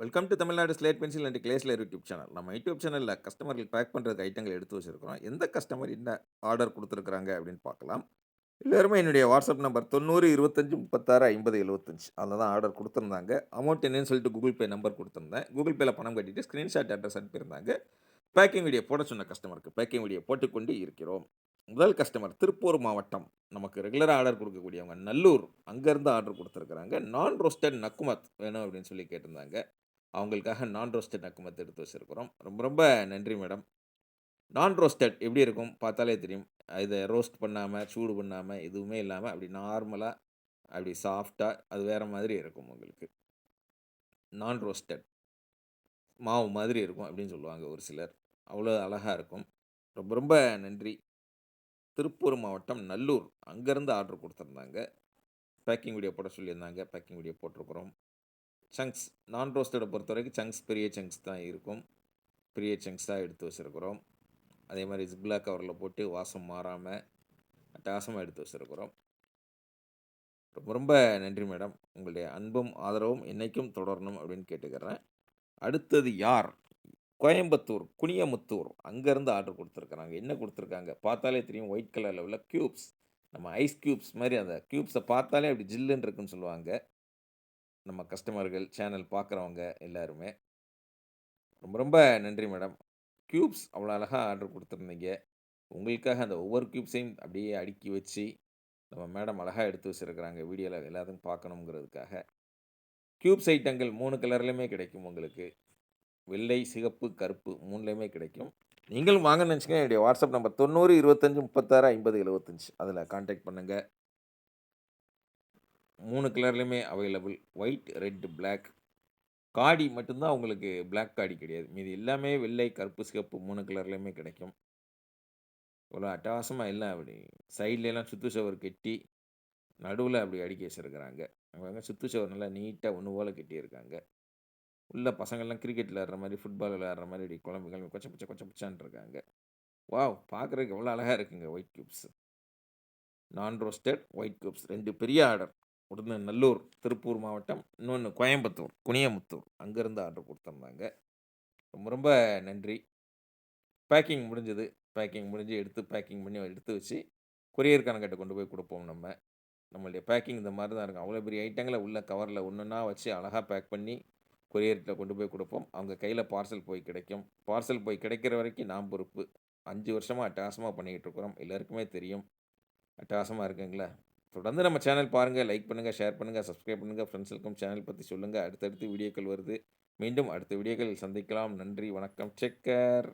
Welcome to Tamil Nadu slate pencil and clay slayer YouTube channel. நம்ம YouTube சேனலில் கஸ்டமர்களுக்கு back பண்ணுறதுக்கு ஐட்டங்கள் எடுத்து வச்சிருக்கிறோம். எந்த கஸ்டமர் என்ன ஆர்டர் கொடுத்துருக்குறாங்க அப்படின்னு பார்க்கலாம். எல்லாருமே என்னுடைய வாட்ஸ்அப் நம்பர் 90 25 36 50 75 அதில் தான் ஆர்டர் கொடுத்துருந்தாங்க. அமௌண்ட் என்னன்னு சொல்லிட்டு கூகுள் பே நம்பர் கொடுத்துருந்தேன். கூகுள் பேல பணம் கட்டிட்டு ஸ்க்ரீன்ஷாட் அட்ரஸ் அனுப்பியிருந்தாங்க. பேக்கிங் வீடியோ போட சொன்ன கஸ்டமருக்கு பேக்கிங் வீடியோ போட்டுக்கொண்டு இருக்கிறோம். முதல் கஸ்டமர் திருப்பூர் மாவட்டம், நமக்கு ரெகுலராக ஆர்டர் கொடுக்கக்கூடியவங்க நல்லூர், அங்கேருந்து ஆர்டர் கொடுத்துருக்குறாங்க. நான் ரோஸ்டட் நக்குமத் வேணும் அப்படின்னு சொல்லி கேட்டிருந்தாங்க. அவங்களுக்காக நான் ரோஸ்டட் நக்குமத் எடுத்து வச்சிருக்கிறோம். ரொம்ப ரொம்ப நன்றி மேடம். நான் ரோஸ்டட் எப்படி இருக்கும்? பார்த்தாலே தெரியும். இத ரோஸ்ட் பண்ணாம, சூடு பண்ணாம, எதுவுமே இல்லாம அப்படி நார்மலா, அப்படி சாஃப்ட்டா அது வேற மாதிரி இருக்கும் உங்களுக்கு. நான் ரோஸ்டட் மாவு மாதிரி இருக்கும் அப்படின்னு சொல்லுவாங்க ஒரு சிலர். அவ்வளோ அழகா இருக்கும். ரொம்ப ரொம்ப நன்றி. திருப்பூர் மாவட்டம் நல்லூர், அங்கேருந்து ஆர்டர் குடுத்துருந்தாங்க. பேக்கிங் வீடியோ போட சொல்லியிருந்தாங்க. பேக்கிங் வீடியோ போட்டிருக்கிறோம். சங்க்ஸ் நான் ரோஸ்டட பொறுத்தவரைக்கும் சங்க்ஸ் பெரிய சங்க்ஸ் தான் இருக்கும். பெரிய சங்க்ஸா எடுத்து வச்சிருக்கிறோம். அதே மாரி ஜிப்லாக் கவர்ல போட்டு வாசம் மாறாம அட்டகாசமா எடுத்து வச்சிருக்கிறோம். ரொம்ப ரொம்ப நன்றி மேடம். உங்களுடைய அன்பும், ஆதரவும் என்னைக்கும் தொடரணும் அப்படின்னு கேட்டுக்கிறேன். அடுத்தது யார்? கோயம்புத்தூர், குனியமுத்தூர் அங்கேருந்து ஆர்டர் குடுத்துருக்காங்க. என்ன குடுத்துருக்காங்க? பார்த்தாலே தெரியும் ஒயிட் கலர்ல உள்ள கியூப்ஸ். நம்ம ஐஸ் கியூப்ஸ் மாரி அந்த கியூப்ஸ பார்த்தாலே அப்படி ஜில்லுன்னு இருக்குன்னு சொல்லுவாங்க. நம்ம கஸ்டமர்கள், சேனல் பார்க்குறவங்க எல்லாருமே. ரொம்ப ரொம்ப நன்றி மேடம். கியூப்ஸ் அவ்வளோ அழகா ஆர்டர் குடுத்துருந்தீங்க. உங்களுக்காக அந்த ஒவ்வொரு கியூப்ஸையும் அப்படியே அடுக்கி வச்சு, நம்ம மேடம் அழகா எடுத்து வச்சிருக்கிறாங்க. வீடியோல எல்லாத்துக்கும் பார்க்கணுங்கிறதுக்காக. கியூப்ஸ் ஐட்டங்கள் 3 கலர்லயுமே கிடைக்கும் உங்களுக்கு. வெள்ளை, சிகப்பு, கருப்பு 3லயுமே கிடைக்கும். நீங்களும் வாங்கன்னு நெனச்சீங்கன்னா, என்னுடைய வாட்ஸ்அப் நம்பர் 90 25 36 50 75 அதில கான்டாக்ட் பண்ணுங்க. 3 கலர்லயுமே அவைலபிள். White, red, black. காடி மட்டும் தான் உங்களுக்கு பிளாக் காடி கிடையாது. மீதி எல்லாமே வெள்ளை, கருப்பு, சிகப்பு 3 கலர்லயுமே கிடைக்கும். இவ்வளோ அட்டகாசமா எல்லாம் அப்படி சைட்லலாம் சுத்து சுவர் கட்டி, நடுவுல அப்படி அடுக்கி வச்சிருக்கிறாங்க. அங்கங்க சுத்து சுவர் நல்லா நீட்டா ஒண்ணு போல கட்டியிருக்காங்க. உள்ள பசங்கள்லாம் கிரிக்கெட் விளையாடுற மாரி, ஃபுட்பால் விளையாடுற மாரி இப்படி குழம்பி கிழம்பி கொச்ச பச்ச கொச்ச பச்சான்னு இருக்காங்க. வாவ்! பார்க்கறதுக்கு எவ்வளோ அழகா இருக்குங்க ஒயிட் கியூப்ஸ். நான் ரோஸ்டட் ஒயிட் கியூப்ஸ் 2 பெரிய ஆர்டர். ஒண்ணு நல்லூர், திருப்பூர் மாவட்டம். இன்னொன்னு கோயம்புத்தூர், குனியமுத்தூர் அங்கருந்து ஆர்டர் குடுத்துருந்தாங்க. ரொம்ப ரொம்ப நன்றி. பேக்கிங் முடிஞ்சது. பேக்கிங் முடிஞ்சு எடுத்து பேக்கிங் பண்ணி எடுத்து வச்சு, கொரியர்காரங்கிட்ட கொண்டு போய் குடுப்போம் நம்ம. நம்மளுடைய பேக்கிங் இந்த மாரி தான் இருக்கும். அவ்வளோ பெரிய ஐட்டங்கள உள்ள கவர்ல ஒண்ணொன்னா வச்சு அழகா பேக் பண்ணி, கொரியர்ட்ட கொண்டு போய் குடுப்போம். அவங்க கையில பார்சல் போய் கிடைக்கும். பார்சல் போய் கிடைக்கிற வரைக்கும் நான் பொறுப்பு. 5 வருஷமா அட்டகாசமா பண்ணிக்கிட்டு இருக்கிறோம். எல்லாருக்குமே தெரியும். அட்டகாசமா இருக்குங்களா? தொடர்ந்து நம்ம சேனல் பாருங்க. லைக் பண்ணுங்க, ஷேர் பண்ணுங்க, சப்ஸ்கிரைப் பண்ணுங்க. ஃப்ரெண்ட்ஸுக்கும் சேனல் பத்தி சொல்லுங்க. அடுத்தடுத்து வீடியோக்கள் வருது. மீண்டும் அடுத்த வீடியோக்களில் சந்திக்கலாம். நன்றி, வணக்கம். Take care.